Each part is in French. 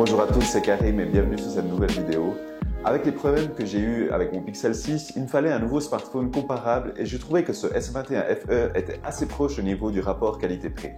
Bonjour à tous, c'est Karim et bienvenue sur cette nouvelle vidéo. Avec les problèmes que j'ai eu avec mon Pixel 6, il me fallait un nouveau smartphone comparable et je trouvais que ce S21 FE était assez proche au niveau du rapport qualité-prix.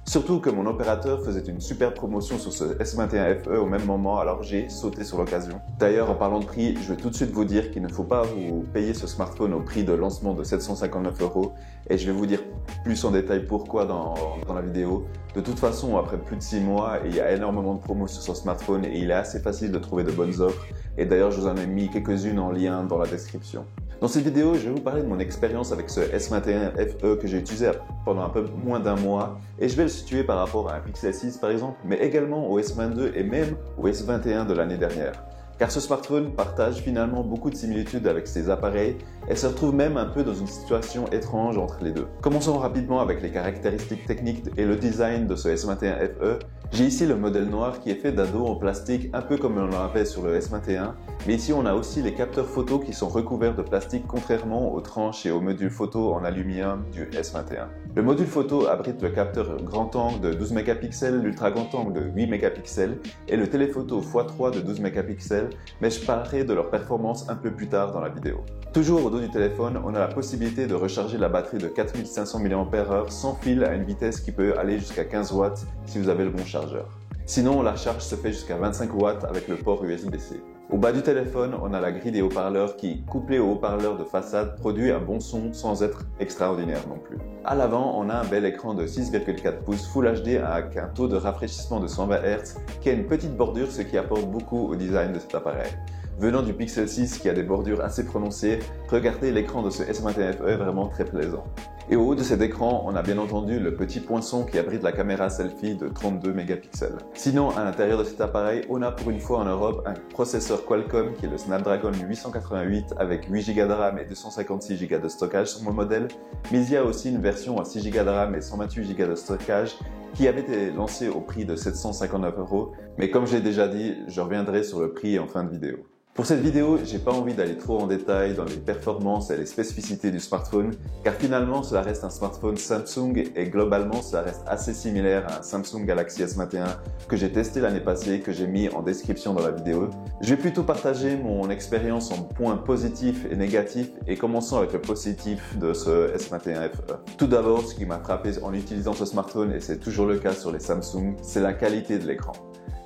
Surtout que mon opérateur faisait une super promotion sur ce S21 FE au même moment, alors j'ai sauté sur l'occasion. D'ailleurs, en parlant de prix, je vais tout de suite vous dire qu'il ne faut pas vous payer ce smartphone au prix de lancement de 759 € et je vais vous dire plus en détail pourquoi dans la vidéo. De toute façon, après plus de 6 mois, il y a énormément de promos sur ce smartphone et il est assez facile de trouver de bonnes offres. Et d'ailleurs, je vous en ai mis quelques-unes en lien dans la description. Dans cette vidéo, je vais vous parler de mon expérience avec ce S21 FE que j'ai utilisé pendant un peu moins d'un mois et je vais le situer par rapport à un Pixel 6 par exemple, mais également au S22 et même au S21 de l'année dernière. Car ce smartphone partage finalement beaucoup de similitudes avec ces appareils et se retrouve même un peu dans une situation étrange entre les deux. Commençons rapidement avec les caractéristiques techniques et le design de ce S21 FE. J'ai ici le modèle noir qui est fait d'un dos en plastique un peu comme on l'avait sur le S21, mais ici on a aussi les capteurs photo qui sont recouverts de plastique contrairement aux tranches et aux modules photo en aluminium du S21. Le module photo abrite le capteur grand angle de 12 mégapixels, l'ultra grand angle de 8 mégapixels et le téléphoto x3 de 12 mégapixels, mais je parlerai de leur performance un peu plus tard dans la vidéo. Toujours au dos du téléphone, on a la possibilité de recharger la batterie de 4500 mAh sans fil à une vitesse qui peut aller jusqu'à 15 watts si vous avez le bon chargeur. Sinon, la charge se fait jusqu'à 25 watts avec le port USB-C. Au bas du téléphone, on a la grille des haut-parleurs qui, couplée aux haut-parleurs de façade, produit un bon son sans être extraordinaire non plus. À l'avant, on a un bel écran de 6,4 pouces Full HD avec un taux de rafraîchissement de 120 Hz qui a une petite bordure, ce qui apporte beaucoup au design de cet appareil. Venant du Pixel 6 qui a des bordures assez prononcées, regardez l'écran de ce S21 FE est vraiment très plaisant. Et au haut de cet écran, on a bien entendu le petit poinçon qui abrite la caméra selfie de 32 mégapixels. Sinon, à l'intérieur de cet appareil, on a pour une fois en Europe un processeur Qualcomm qui est le Snapdragon 888 avec 8 Go de RAM et 256 Go de stockage sur mon modèle, mais il y a aussi une version à 6 Go de RAM et 128 Go de stockage qui avait été lancée au prix de 759 €, mais comme je l'ai déjà dit, je reviendrai sur le prix en fin de vidéo. Pour cette vidéo, j'ai pas envie d'aller trop en détail dans les performances et les spécificités du smartphone, car finalement cela reste un smartphone Samsung et globalement cela reste assez similaire à un Samsung Galaxy S21 que j'ai testé l'année passée et que j'ai mis en description dans la vidéo. Je vais plutôt partager mon expérience en points positifs et négatifs et commençons avec le positif de ce S21 FE. Tout d'abord, ce qui m'a frappé en utilisant ce smartphone, et c'est toujours le cas sur les Samsung, c'est la qualité de l'écran.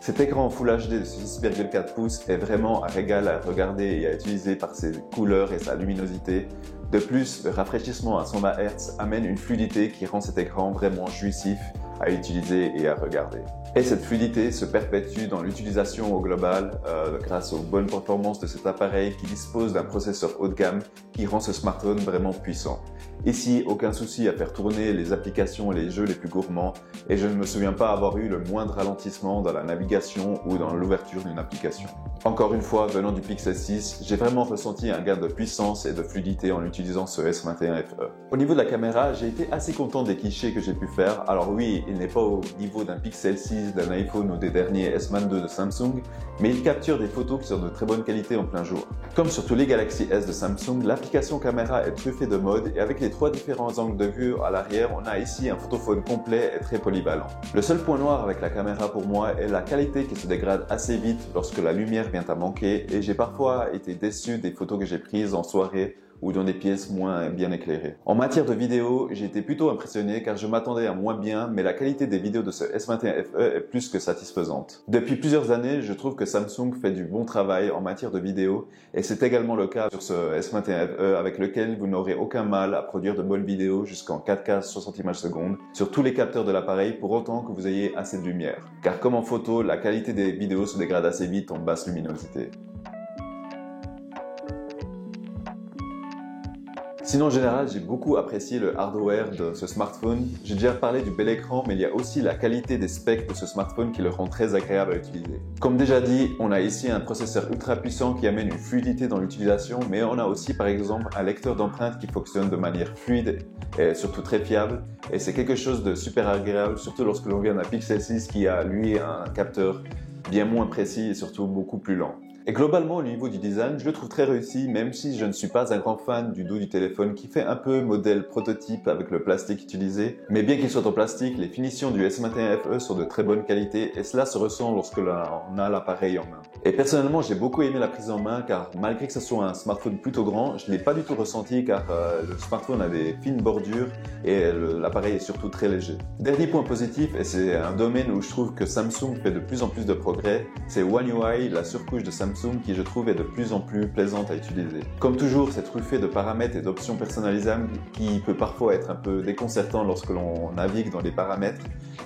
Cet écran en Full HD de 6,4 pouces est vraiment un régal à regarder et à utiliser par ses couleurs et sa luminosité. De plus, le rafraîchissement à 120 Hz amène une fluidité qui rend cet écran vraiment jouissif à utiliser et à regarder. Et cette fluidité se perpétue dans l'utilisation au global grâce aux bonnes performances de cet appareil qui dispose d'un processeur haut de gamme qui rend ce smartphone vraiment puissant. Ici, aucun souci à faire tourner les applications et les jeux les plus gourmands et je ne me souviens pas avoir eu le moindre ralentissement dans la navigation ou dans l'ouverture d'une application. Encore une fois, venant du Pixel 6, j'ai vraiment ressenti un gain de puissance et de fluidité en utilisant ce S21 FE. Au niveau de la caméra, j'ai été assez content des clichés que j'ai pu faire. Alors oui, il n'est pas au niveau d'un Pixel 6, d'un iPhone ou des derniers S22 de Samsung, mais il capture des photos qui sont de très bonne qualité en plein jour. Comme sur tous les Galaxy S de Samsung, l'application caméra est truffée de modes et avec les 3 différents angles de vue à l'arrière, on a ici un photophone complet et très polyvalent. Le seul point noir avec la caméra pour moi est la qualité qui se dégrade assez vite lorsque la lumière vient à manquer et j'ai parfois été déçu des photos que j'ai prises en soirée ou dans des pièces moins bien éclairées. En matière de vidéo, j'ai été plutôt impressionné car je m'attendais à moins bien, mais la qualité des vidéos de ce S21 FE est plus que satisfaisante. Depuis plusieurs années, je trouve que Samsung fait du bon travail en matière de vidéo et c'est également le cas sur ce S21 FE avec lequel vous n'aurez aucun mal à produire de bonnes vidéos jusqu'en 4K 60 images secondes sur tous les capteurs de l'appareil pour autant que vous ayez assez de lumière. Car comme en photo, la qualité des vidéos se dégrade assez vite en basse luminosité. Sinon, en général, j'ai beaucoup apprécié le hardware de ce smartphone. J'ai déjà parlé du bel écran, mais il y a aussi la qualité des specs de ce smartphone qui le rend très agréable à utiliser. Comme déjà dit, on a ici un processeur ultra puissant qui amène une fluidité dans l'utilisation, mais on a aussi par exemple un lecteur d'empreintes qui fonctionne de manière fluide et surtout très fiable. Et c'est quelque chose de super agréable, surtout lorsque l'on vient d'un Pixel 6 qui a lui un capteur bien moins précis et surtout beaucoup plus lent. Et globalement, au niveau du design, je le trouve très réussi, même si je ne suis pas un grand fan du dos du téléphone qui fait un peu modèle prototype avec le plastique utilisé. Mais bien qu'il soit en plastique, les finitions du S21 FE sont de très bonne qualité et cela se ressent lorsque l'on a l'appareil en main. Et personnellement, j'ai beaucoup aimé la prise en main car malgré que ce soit un smartphone plutôt grand, je ne l'ai pas du tout ressenti car le smartphone a des fines bordures et l'appareil est surtout très léger. Dernier point positif, et c'est un domaine où je trouve que Samsung fait de plus en plus de progrès, c'est One UI, la surcouche de Samsung qui je trouve est de plus en plus plaisante à utiliser. Comme toujours, c'est truffé de paramètres et d'options personnalisables qui peut parfois être un peu déconcertant lorsque l'on navigue dans les paramètres,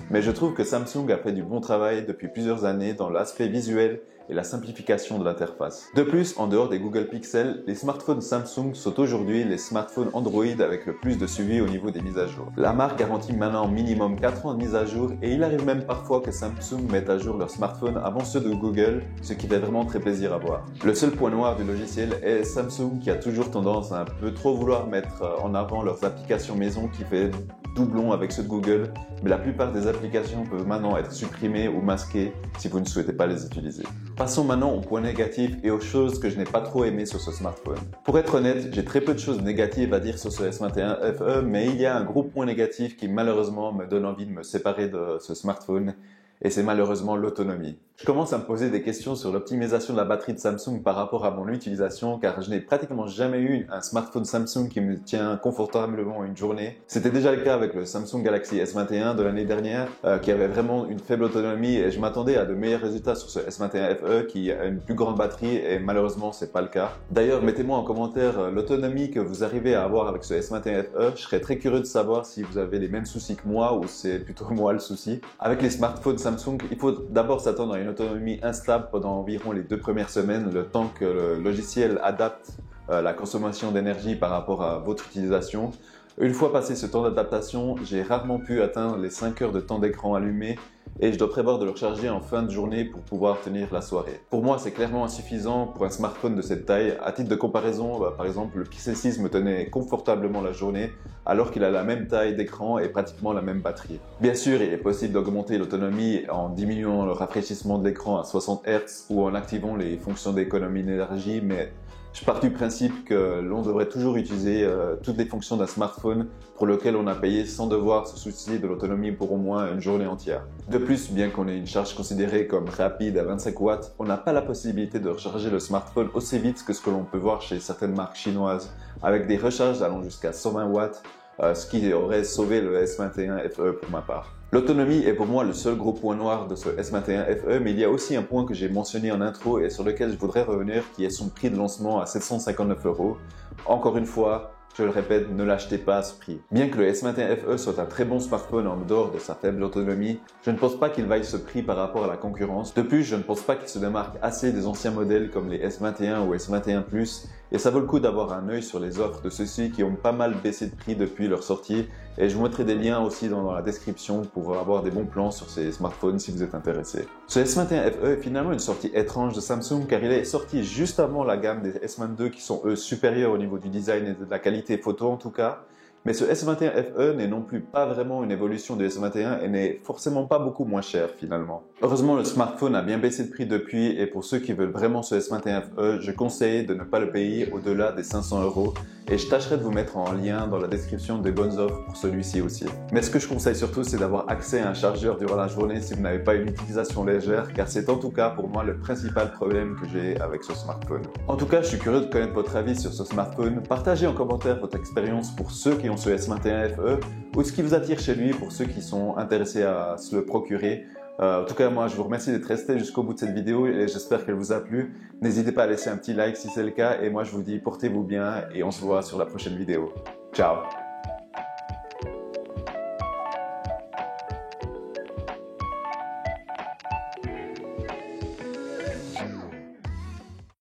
mais je trouve que Samsung a fait du bon travail depuis plusieurs années dans l'aspect visuel et la simplification de l'interface. De plus, en dehors des Google Pixel, les smartphones Samsung sont aujourd'hui les smartphones Android avec le plus de suivi au niveau des mises à jour. La marque garantit maintenant minimum 4 ans de mise à jour et il arrive même parfois que Samsung mette à jour leurs smartphones avant ceux de Google, ce qui fait vraiment très plaisir à voir. Le seul point noir du logiciel est Samsung qui a toujours tendance à un peu trop vouloir mettre en avant leurs applications maison qui fait doublon avec ceux de Google, mais la plupart des applications peuvent maintenant être supprimées ou masquées si vous ne souhaitez pas les utiliser. Passons maintenant aux points négatifs et aux choses que je n'ai pas trop aimées sur ce smartphone. Pour être honnête, j'ai très peu de choses négatives à dire sur ce S21 FE, mais il y a un gros point négatif qui malheureusement me donne envie de me séparer de ce smartphone, et c'est malheureusement l'autonomie. Je commence à me poser des questions sur l'optimisation de la batterie de Samsung par rapport à mon utilisation car je n'ai pratiquement jamais eu un smartphone Samsung qui me tient confortablement une journée. C'était déjà le cas avec le Samsung Galaxy S21 de l'année dernière qui avait vraiment une faible autonomie et je m'attendais à de meilleurs résultats sur ce S21 FE qui a une plus grande batterie et malheureusement c'est pas le cas. D'ailleurs, mettez-moi en commentaire l'autonomie que vous arrivez à avoir avec ce S21 FE. Je serais très curieux de savoir si vous avez les mêmes soucis que moi ou c'est plutôt moi le souci. Avec les smartphones Samsung, il faut d'abord s'attendre à une autonomie instable pendant environ les 2 premières semaines, le temps que le logiciel adapte la consommation d'énergie par rapport à votre utilisation. Une fois passé ce temps d'adaptation, j'ai rarement pu atteindre les 5 heures de temps d'écran allumé et je dois prévoir de le recharger en fin de journée pour pouvoir tenir la soirée. Pour moi, c'est clairement insuffisant pour un smartphone de cette taille. À titre de comparaison, par exemple, le Pixel 6 me tenait confortablement la journée alors qu'il a la même taille d'écran et pratiquement la même batterie. Bien sûr, il est possible d'augmenter l'autonomie en diminuant le rafraîchissement de l'écran à 60 Hz ou en activant les fonctions d'économie d'énergie, mais je pars du principe que l'on devrait toujours utiliser toutes les fonctions d'un smartphone pour lequel on a payé sans devoir se soucier de l'autonomie pour au moins une journée entière. De plus, bien qu'on ait une charge considérée comme rapide à 25 watts, on n'a pas la possibilité de recharger le smartphone aussi vite que ce que l'on peut voir chez certaines marques chinoises, avec des recharges allant jusqu'à 120 watts, ce qui aurait sauvé le S21 FE pour ma part. L'autonomie est pour moi le seul gros point noir de ce S21 FE, mais il y a aussi un point que j'ai mentionné en intro et sur lequel je voudrais revenir, qui est son prix de lancement à 759 €. Encore une fois, je le répète, ne l'achetez pas à ce prix. Bien que le S21 FE soit un très bon smartphone en dehors de sa faible autonomie, je ne pense pas qu'il vaille ce prix par rapport à la concurrence. De plus, je ne pense pas qu'il se démarque assez des anciens modèles comme les S21 ou S21 Plus, et ça vaut le coup d'avoir un œil sur les offres de ceux-ci qui ont pas mal baissé de prix depuis leur sortie, et je vous mettrai des liens aussi dans la description pour avoir des bons plans sur ces smartphones si vous êtes intéressé. Ce S21 FE est finalement une sortie étrange de Samsung car il est sorti juste avant la gamme des S22 qui sont eux supérieurs au niveau du design et de la qualité photo en tout cas. Mais ce S21 FE n'est non plus pas vraiment une évolution du S21 et n'est forcément pas beaucoup moins cher finalement. Heureusement, le smartphone a bien baissé de prix depuis et pour ceux qui veulent vraiment ce S21 FE, je conseille de ne pas le payer au-delà des 500 € et je tâcherai de vous mettre en lien dans la description des bonnes offres pour celui-ci aussi. Mais ce que je conseille surtout, c'est d'avoir accès à un chargeur durant la journée si vous n'avez pas une utilisation légère car c'est en tout cas pour moi le principal problème que j'ai avec ce smartphone. En tout cas, je suis curieux de connaître votre avis sur ce smartphone. Partagez en commentaire votre expérience pour ceux qui ont ce S21 FE ou ce qui vous attire chez lui pour ceux qui sont intéressés à se le procurer. En tout cas, moi, je vous remercie d'être resté jusqu'au bout de cette vidéo et j'espère qu'elle vous a plu. N'hésitez pas à laisser un petit like si c'est le cas et moi, je vous dis portez-vous bien et on se voit sur la prochaine vidéo. Ciao!